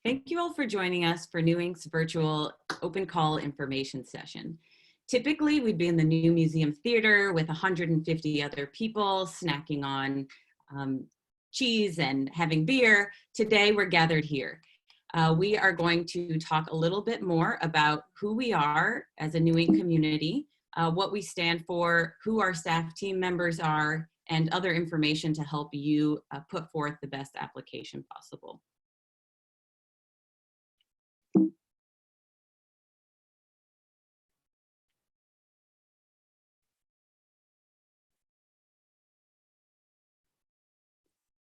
Thank you all for joining us for New Ink's virtual open call information session. Typically, we'd be in the New Museum Theater with 150 other people snacking on cheese and having beer. Today, we're gathered here. We are going to talk a little bit more about who we are as a New Ink community, what we stand for, who our staff team members are, and other information to help you put forth the best application possible.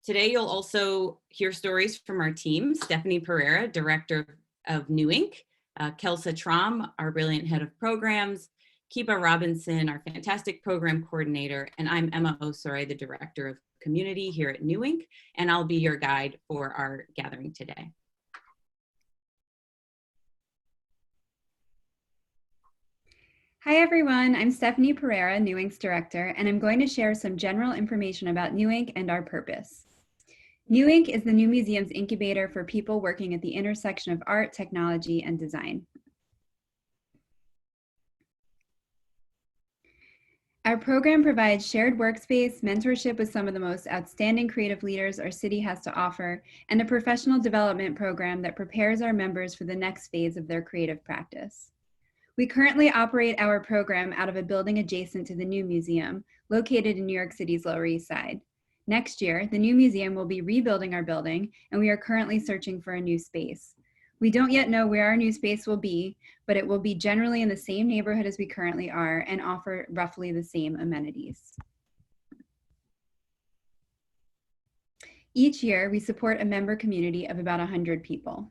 Today, you'll also hear stories from our team, Stephanie Pereira, Director of New Ink, Kelsa Traum, our brilliant head of programs, Kiba Robinson, our fantastic program coordinator, and I'm Emma Osory, the Director of Community here at New Ink, and I'll be your guide for our gathering today. Hi everyone, I'm Stephanie Pereira, New Ink's Director, and I'm going to share some general information about New Ink and our purpose. New Ink is the New Museum's incubator for people working at the intersection of art, technology, and design. Our program provides shared workspace, mentorship with some of the most outstanding creative leaders our city has to offer, and a professional development program that prepares our members for the next phase of their creative practice. We currently operate our program out of a building adjacent to the New Museum, located in New York City's Lower East Side. Next year, the New Museum will be rebuilding our building, and we are currently searching for a new space. We don't yet know where our new space will be, but it will be generally in the same neighborhood as we currently are and offer roughly the same amenities. Each year, we support a member community of about 100 people.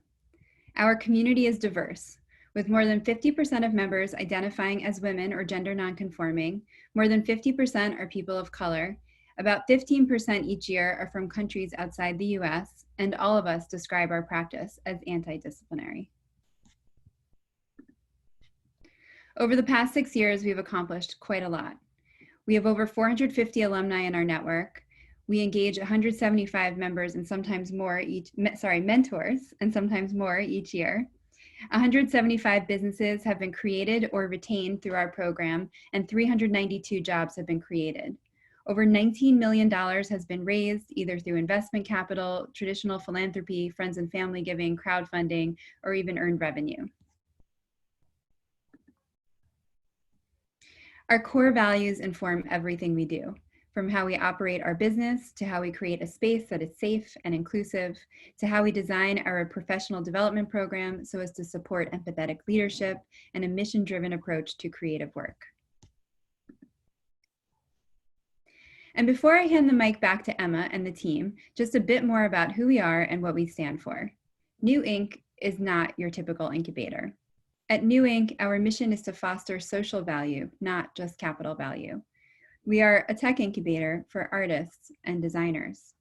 Our community is diverse, with more than 50% of members identifying as women or gender nonconforming. More than 50% are people of color. About 15% each year are from countries outside the US, and all of us describe our practice as anti-disciplinary. Over the past 6 years, we've accomplished quite a lot. We have over 450 alumni in our network. We engage 175 members and sometimes more mentors, and sometimes more each year. 175 businesses have been created or retained through our program, and 392 jobs have been created. Over $19 million has been raised either through investment capital, traditional philanthropy, friends and family giving, crowdfunding, or even earned revenue. Our core values inform everything we do, from how we operate our business to how we create a space that is safe and inclusive, to how we design our professional development program so as to support empathetic leadership and a mission-driven approach to creative work. And before I hand the mic back to Emma and the team, just a bit more about who we are and what we stand for. New Ink is not your typical incubator. At New Ink, our mission is to foster social value, not just capital value. We are a tech incubator for artists and designers.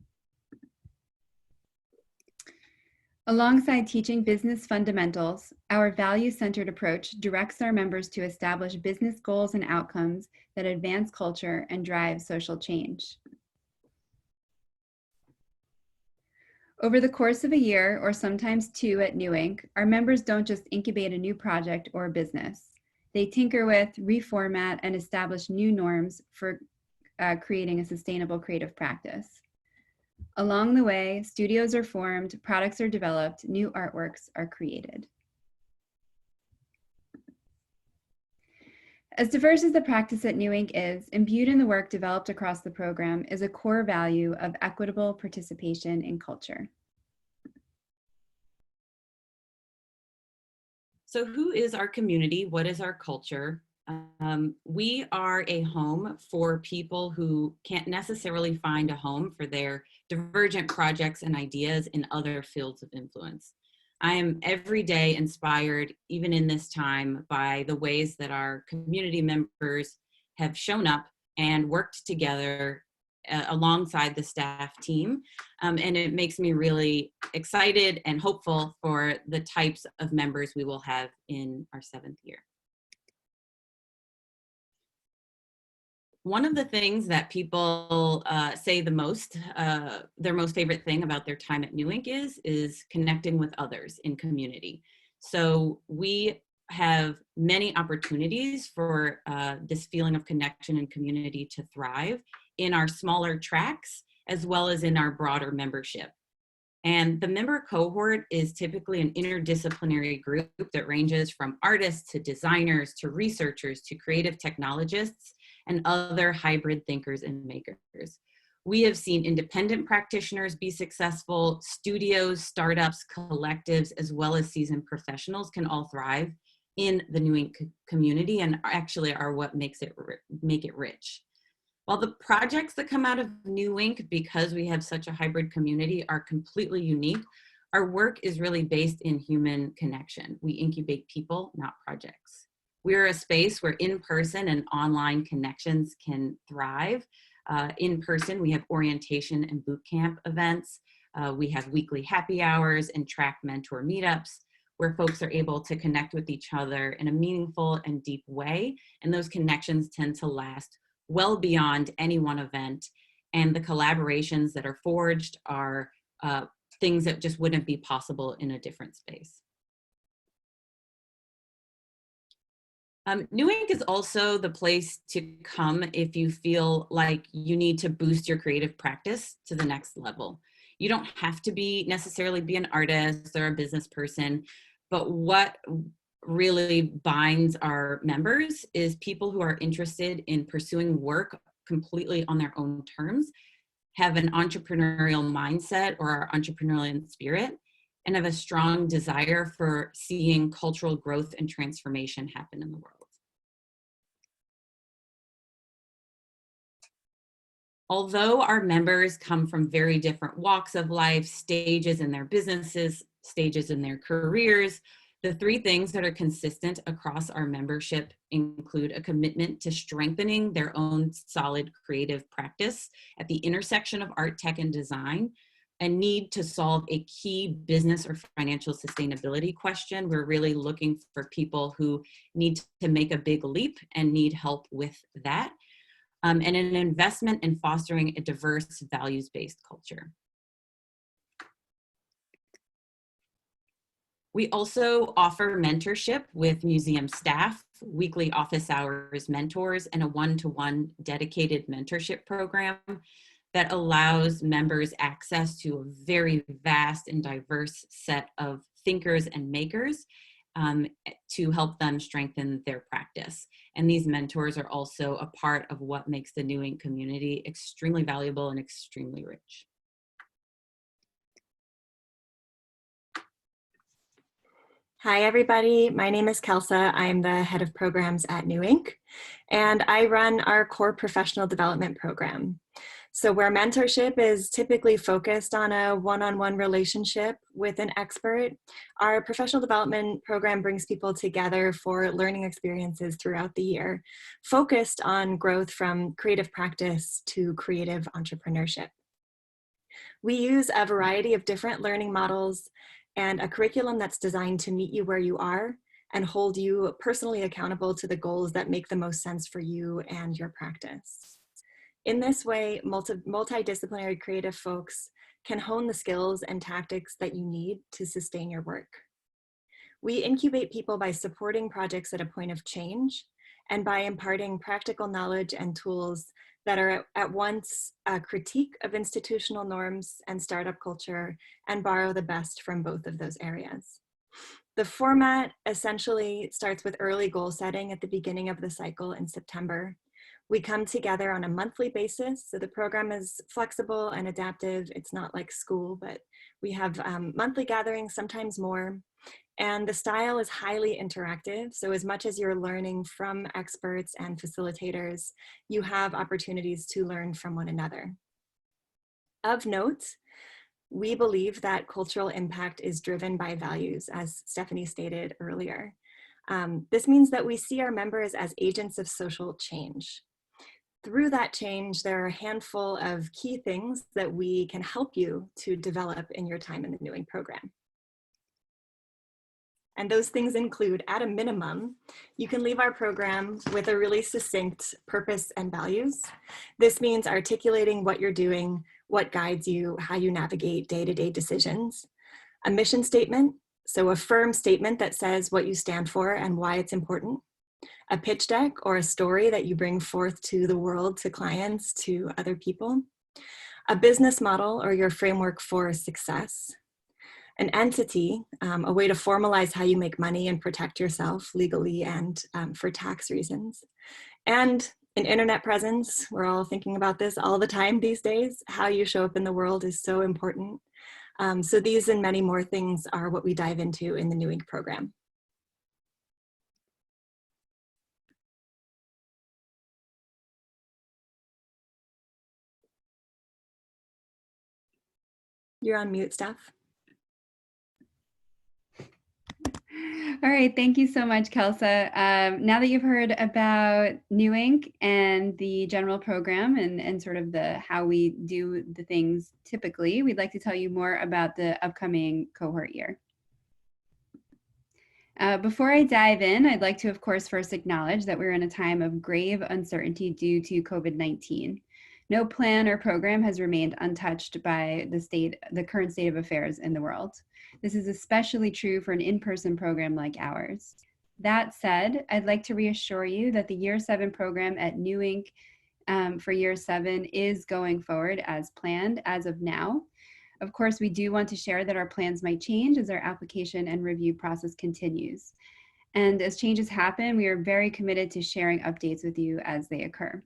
Alongside teaching business fundamentals, our value-centered approach directs our members to establish business goals and outcomes that advance culture and drive social change. Over the course of a year, or sometimes two at New Ink, our members don't just incubate a new project or business. They tinker with, reformat, and establish new norms for creating a sustainable creative practice. Along the way, studios are formed, products are developed, new artworks are created. As diverse as the practice at New Ink is, imbued in the work developed across the program is a core value of equitable participation in culture. So who is our community? What is our culture? We are a home for people who can't necessarily find a home for their divergent projects and ideas in other fields of influence. I am every day inspired, even in this time, by the ways that our community members have shown up and worked together alongside the staff team. And it makes me really excited and hopeful for the types of members we will have in our 7th year. One of the things that people say the most, their most favorite thing about their time at New Inc. is connecting with others in community. So we have many opportunities for this feeling of connection and community to thrive in our smaller tracks, as well as in our broader membership. And the member cohort is typically an interdisciplinary group that ranges from artists to designers to researchers to creative technologists and other hybrid thinkers and makers. We have seen independent practitioners be successful, studios, startups, collectives, as well as seasoned professionals can all thrive in the New Inc. community and actually are what make it rich. While the projects that come out of New Inc., because we have such a hybrid community, are completely unique, our work is really based in human connection. We incubate people, not projects. We're a space where in-person and online connections can thrive. In person, we have orientation and boot camp events. We have weekly happy hours and track mentor meetups where folks are able to connect with each other in a meaningful and deep way. And those connections tend to last well beyond any one event. And the collaborations that are forged are things that just wouldn't be possible in a different space. New Inc. is also the place to come if you feel like you need to boost your creative practice to the next level. You don't have to necessarily be an artist or a business person, but what really binds our members is people who are interested in pursuing work completely on their own terms, have an entrepreneurial mindset or are entrepreneurial in spirit, and have a strong desire for seeing cultural growth and transformation happen in the world. Although our members come from very different walks of life, stages in their businesses, stages in their careers, the three things that are consistent across our membership include a commitment to strengthening their own solid creative practice at the intersection of art, tech, and design, a need to solve a key business or financial sustainability question. We're really looking for people who need to make a big leap and need help with that, and an investment in fostering a diverse, values-based culture. We also offer mentorship with museum staff, weekly office hours mentors, and a one-to-one dedicated mentorship program that allows members access to a very vast and diverse set of thinkers and makers to help them strengthen their practice. And these mentors are also a part of what makes the New Inc. community extremely valuable and extremely rich. Hi, everybody. My name is Kelsa. I'm the head of programs at New Inc., and I run our core professional development program. So where mentorship is typically focused on a one-on-one relationship with an expert, our professional development program brings people together for learning experiences throughout the year, focused on growth from creative practice to creative entrepreneurship. We use a variety of different learning models and a curriculum that's designed to meet you where you are and hold you personally accountable to the goals that make the most sense for you and your practice. In this way, multidisciplinary creative folks can hone the skills and tactics that you need to sustain your work. We incubate people by supporting projects at a point of change and by imparting practical knowledge and tools that are at once a critique of institutional norms and startup culture and borrow the best from both of those areas. The format essentially starts with early goal setting at the beginning of the cycle in September. We come together on a monthly basis, so the program is flexible and adaptive. It's not like school, but we have monthly gatherings, sometimes more. And the style is highly interactive. So as much as you're learning from experts and facilitators, you have opportunities to learn from one another. Of note, we believe that cultural impact is driven by values, as Stephanie stated earlier. This means that we see our members as agents of social change. Through that change, there are a handful of key things that we can help you to develop in your time in the New Inc. program. And those things include, at a minimum, you can leave our program with a really succinct purpose and values. This means articulating what you're doing, what guides you, how you navigate day-to-day decisions. A mission statement, so a firm statement that says what you stand for and why it's important. A pitch deck or a story that you bring forth to the world, to clients, to other people. A business model or your framework for success. An entity, a way to formalize how you make money and protect yourself legally and for tax reasons. And an internet presence, we're all thinking about this all the time these days. How you show up in the world is so important. So these and many more things are what we dive into in the New Ink program. You're on mute, Steph. All right, thank you so much, Kelsa. Now that you've heard about New Ink and the general program and sort of the how we do the things typically, we'd like to tell you more about the upcoming cohort year. Before I dive in, I'd like to, of course, first acknowledge that we're in a time of grave uncertainty due to COVID-19. No plan or program has remained untouched by the current state of affairs in the world. This is especially true for an in-person program like ours. That said, I'd like to reassure you that the Year 7 program at New Ink for Year 7 is going forward as planned as of now. Of course, we do want to share that our plans might change as our application and review process continues. And as changes happen, we are very committed to sharing updates with you as they occur.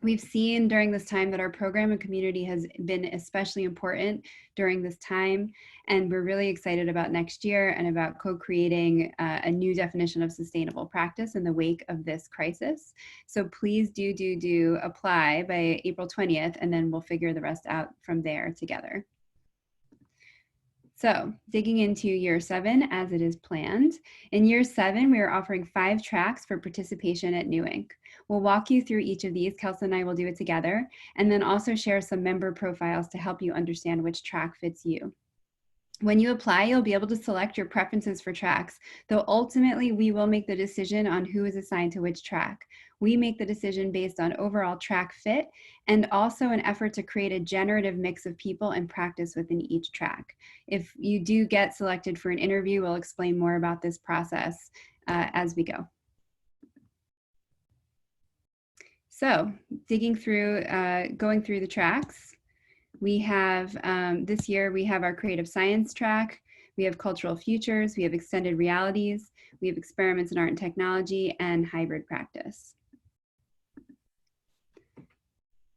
We've seen during this time that our program and community has been especially important during this time, and we're really excited about next year and about co-creating a new definition of sustainable practice in the wake of this crisis. So please do apply by April 20th, and then we'll figure the rest out from there together. So digging into Year 7 as it is planned. In Year 7, we are offering 5 tracks for participation at New Ink. We'll walk you through each of these. Kelsa and I will do it together, and then also share some member profiles to help you understand which track fits you. When you apply, you'll be able to select your preferences for tracks, though ultimately we will make the decision on who is assigned to which track. We make the decision based on overall track fit and also an effort to create a generative mix of people and practice within each track. If you do get selected for an interview, we'll explain more about this process as we go. So digging through, going through the tracks. We have, this year, we have our creative science track, we have cultural futures, we have extended realities, we have experiments in art and technology, and hybrid practice.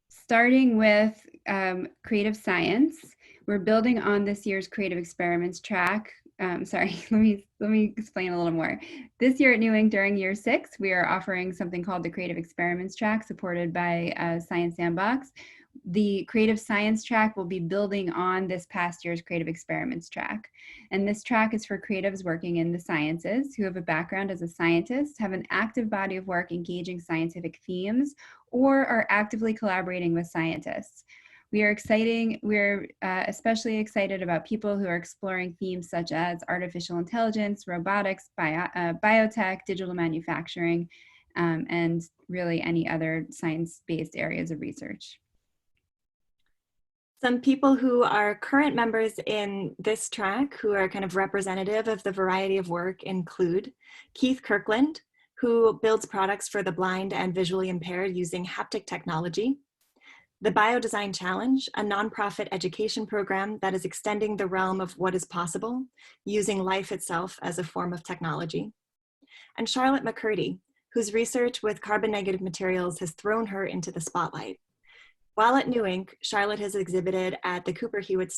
Starting with creative science, we're building on this year's creative experiments track. Sorry, let me explain a little more. This year at New Ink during Year 6, we are offering something called the creative experiments track supported by Science Sandbox. The creative science track will be building on this past year's creative experiments track. And this track is for creatives working in the sciences who have a background as a scientist, have an active body of work engaging scientific themes, or are actively collaborating with scientists. We're especially excited about people who are exploring themes such as artificial intelligence, robotics, biotech, digital manufacturing, and really any other science-based areas of research. Some people who are current members in this track who are kind of representative of the variety of work include Keith Kirkland, who builds products for the blind and visually impaired using haptic technology. The Biodesign Challenge, a nonprofit education program that is extending the realm of what is possible using life itself as a form of technology. And Charlotte McCurdy, whose research with carbon negative materials has thrown her into the spotlight. While at New Ink, Charlotte has exhibited at the Cooper Hewitt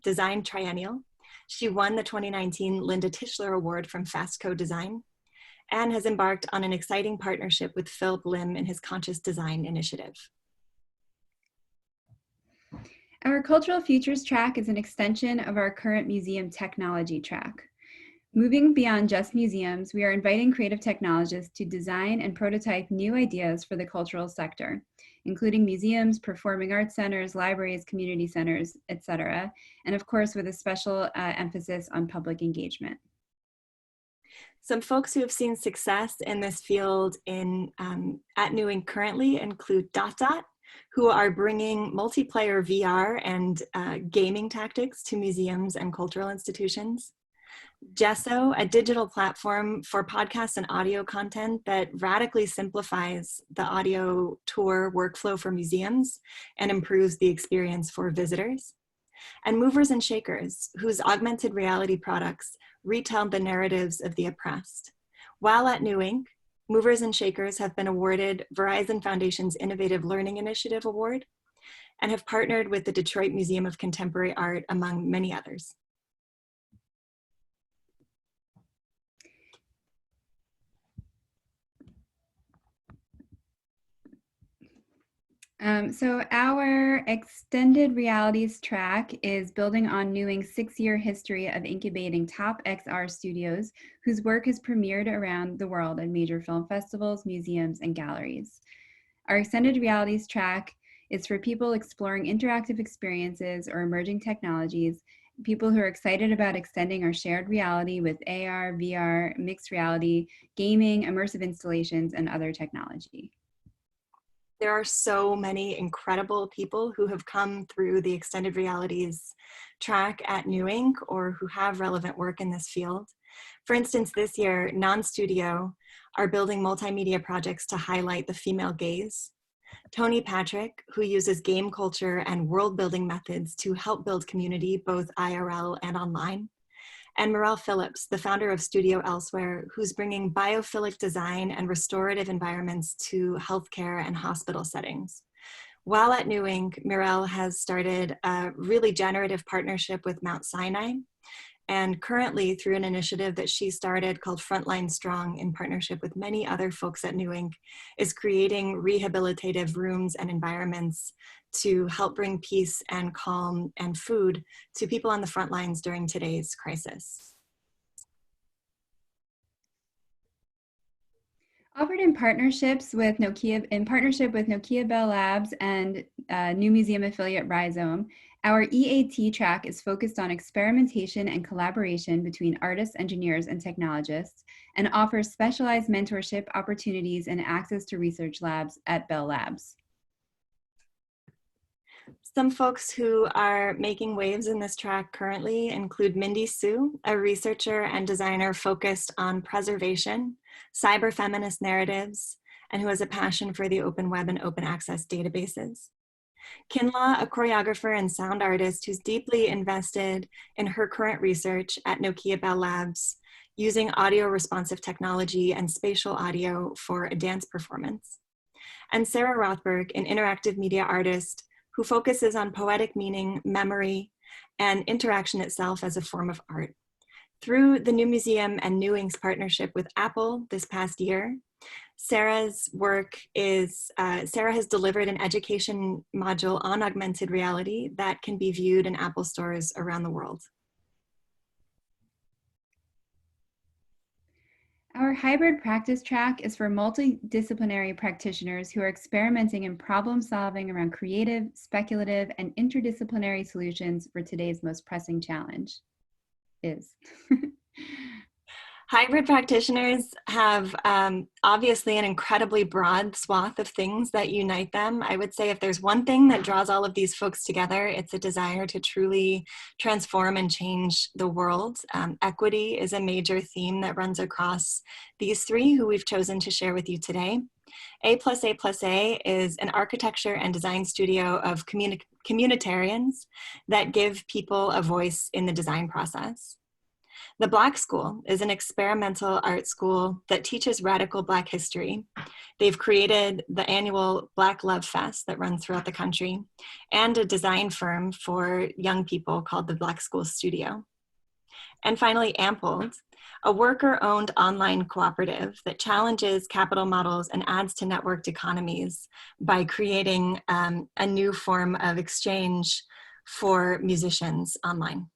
Design Triennial. She won the 2019 Linda Tischler Award from Fastco Design and has embarked on an exciting partnership with Philip Lim in his Conscious Design initiative. Our Cultural Futures track is an extension of our current museum technology track. Moving beyond just museums, we are inviting creative technologists to design and prototype new ideas for the cultural sector, including museums, performing arts centers, libraries, community centers, etc., and of course with a special emphasis on public engagement. Some folks who have seen success in this field at New Inc. currently include Dot Dot, who are bringing multiplayer VR and gaming tactics to museums and cultural institutions. Gesso, a digital platform for podcasts and audio content that radically simplifies the audio tour workflow for museums and improves the experience for visitors. And Movers and Shakers, whose augmented reality products retell the narratives of the oppressed. While at New Inc., Movers and Shakers have been awarded Verizon Foundation's Innovative Learning Initiative Award and have partnered with the Detroit Museum of Contemporary Art, among many others. So our extended realities track is building on New Inc's 6-year history of incubating top XR studios whose work has premiered around the world at major film festivals, museums, and galleries. Our extended realities track is for people exploring interactive experiences or emerging technologies, people who are excited about extending our shared reality with AR, VR, mixed reality, gaming, immersive installations, and other technology. There are so many incredible people who have come through the extended realities track at New Inc. or who have relevant work in this field. For instance, this year, Non-Studio are building multimedia projects to highlight the female gaze. Tony Patrick, who uses game culture and world building methods to help build community both IRL and online. And Morel Phillips, the founder of Studio Elsewhere, who's bringing biophilic design and restorative environments to healthcare and hospital settings. While at New Inc., Morel has started a really generative partnership with Mount Sinai, and currently through an initiative that she started called Frontline Strong in partnership with many other folks at New Inc., is creating rehabilitative rooms and environments to help bring peace and calm and food to people on the front lines during today's crisis. Offered in partnership with Nokia Bell Labs and New Museum affiliate Rhizome, our EAT track is focused on experimentation and collaboration between artists, engineers, and technologists, and offers specialized mentorship opportunities and access to research labs at Bell Labs. Some folks who are making waves in this track currently include Mindy Sue, a researcher and designer focused on preservation, cyber feminist narratives, and who has a passion for the open web and open access databases. Kinlaw, a choreographer and sound artist who's deeply invested in her current research at Nokia Bell Labs, using audio responsive technology and spatial audio for a dance performance. And Sarah Rothberg, an interactive media artist who focuses on poetic meaning, memory, and interaction itself as a form of art. Through the New Museum and New Inc.'s partnership with Apple this past year, Sarah's work is, Sarah has delivered an education module on augmented reality that can be viewed in Apple stores around the world. Our hybrid practice track is for multidisciplinary practitioners who are experimenting in problem solving around creative, speculative, and interdisciplinary solutions for today's most pressing challenge. Hybrid practitioners have obviously an incredibly broad swath of things that unite them. I would say if there's one thing that draws all of these folks together, it's a desire to truly transform and change the world. Equity is a major theme that runs across these three who we've chosen to share with you today. A+A+A is an architecture and design studio of communitarians that give people a voice in the design process. The Black School is an experimental art school that teaches radical Black history. They've created the annual Black Love Fest that runs throughout the country, and a design firm for young people called the Black School Studio. And finally, Ampled, a worker-owned online cooperative that challenges capital models and adds to networked economies by creating a new form of exchange for musicians online.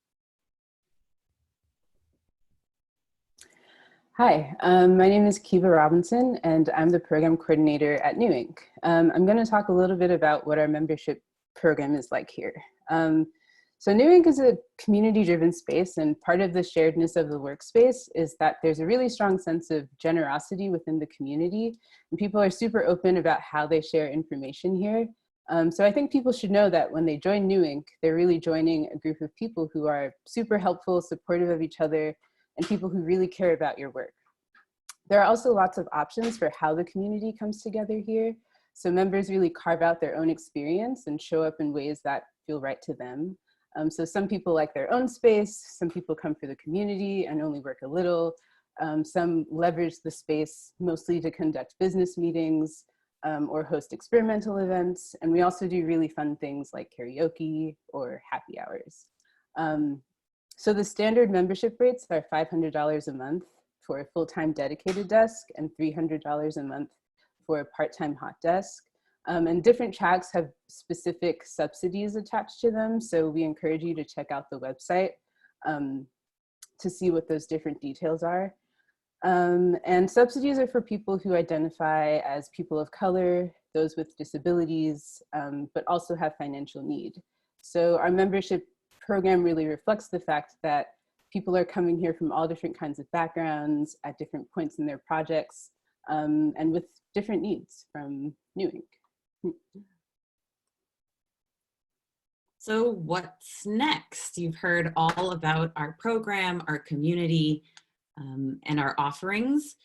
Hi, my name is Kiva Robinson, and I'm the program coordinator at New Inc. I'm going to talk a little bit about what our membership program is like here. So New Ink is a community-driven space, and part of the sharedness of the workspace is that there's a really strong sense of generosity within the community, and people are super open about how they share information here. So I think people should know that when they join New Ink, they're really joining a group of people who are super helpful, supportive of each other, and people who really care about your work. There are also lots of options for how the community comes together here. So members really carve out their own experience and show up in ways that feel right to them. So some people like their own space, some people come for the community and only work a little. Some leverage the space mostly to conduct business meetings or host experimental events. And we also do really fun things like karaoke or happy hours. So the standard membership rates are $500 a month for a full-time dedicated desk and $300 a month for a part-time hot desk. And different tracks have specific subsidies attached to them. So we encourage you to check out the website to see what those different details are. And subsidies are for people who identify as people of color, those with disabilities, but also have financial need. So our membership program really reflects the fact that people are coming here from all different kinds of backgrounds at different points in their projects and with different needs from New Ink. So what's next? You've heard all about our program, our community, and our offerings,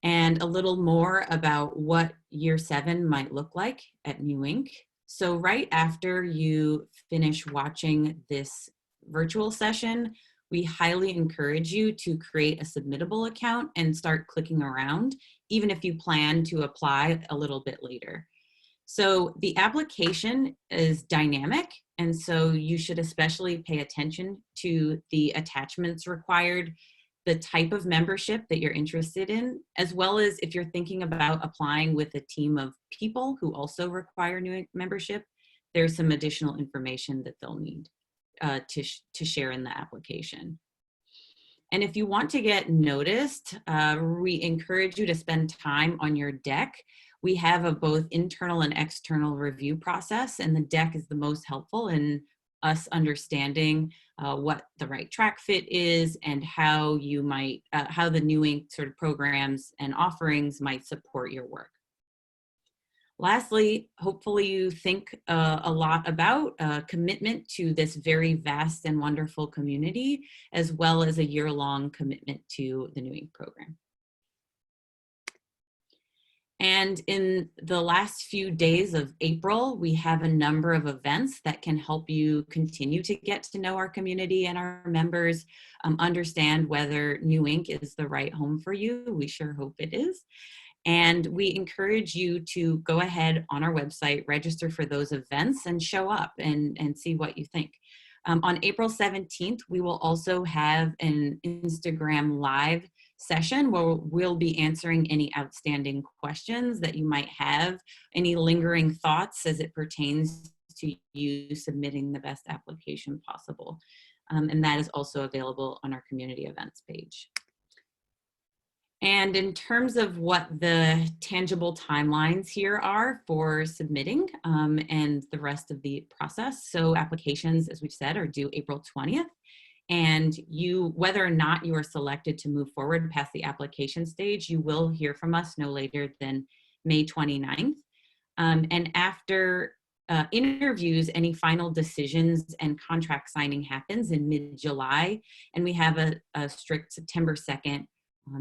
and a little more about what year 7 might look like at New Ink. So right after you finish watching this virtual session, we highly encourage you to create a submittable account and start clicking around, even if you plan to apply a little bit later. So the application is dynamic, and so you should especially pay attention to the attachments required, the type of membership that you're interested in, as well as if you're thinking about applying with a team of people who also require New Ink membership, there's some additional information that they'll need to share in the application. And if you want to get noticed, we encourage you to spend time on your deck. We have a both internal and external review process, and the deck is the most helpful in us understanding what the right track fit is and how you might, how the New Ink sort of programs and offerings might support your work. Lastly, hopefully you think a lot about commitment to this very vast and wonderful community, as well as a year-long commitment to the New Ink program. And in the last few days of April, we have a number of events that can help you continue to get to know our community and our members, understand whether New Ink is the right home for you. We sure hope it is. And we encourage you to go ahead on our website, register for those events, and show up and see what you think. On April 17th, we will also have an Instagram Live session where we'll be answering any outstanding questions that you might have, any lingering thoughts as it pertains to you submitting the best application possible. And that is also available on our community events page. And in terms of what the tangible timelines here are for submitting and the rest of the process. So applications, as we've said, are due April 20th. And whether or not you are selected to move forward past the application stage, you will hear from us no later than May 29th. And after interviews, any final decisions and contract signing happens in mid-July. And we have a strict September 2nd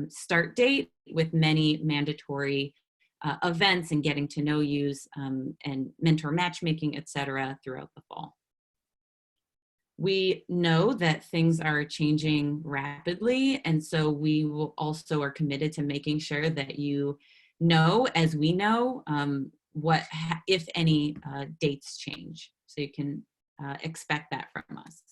start date with many mandatory events and getting to know yous and mentor matchmaking, et cetera, throughout the fall. We know that things are changing rapidly, and so we will also are committed to making sure that you know, as we know, what, if any, dates change. So you can expect that from us.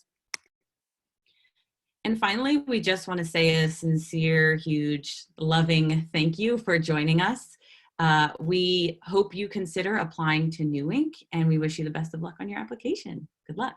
And finally, we just want to say a sincere, huge, loving thank you for joining us. We hope you consider applying to New Ink, and we wish you the best of luck on your application. Good luck.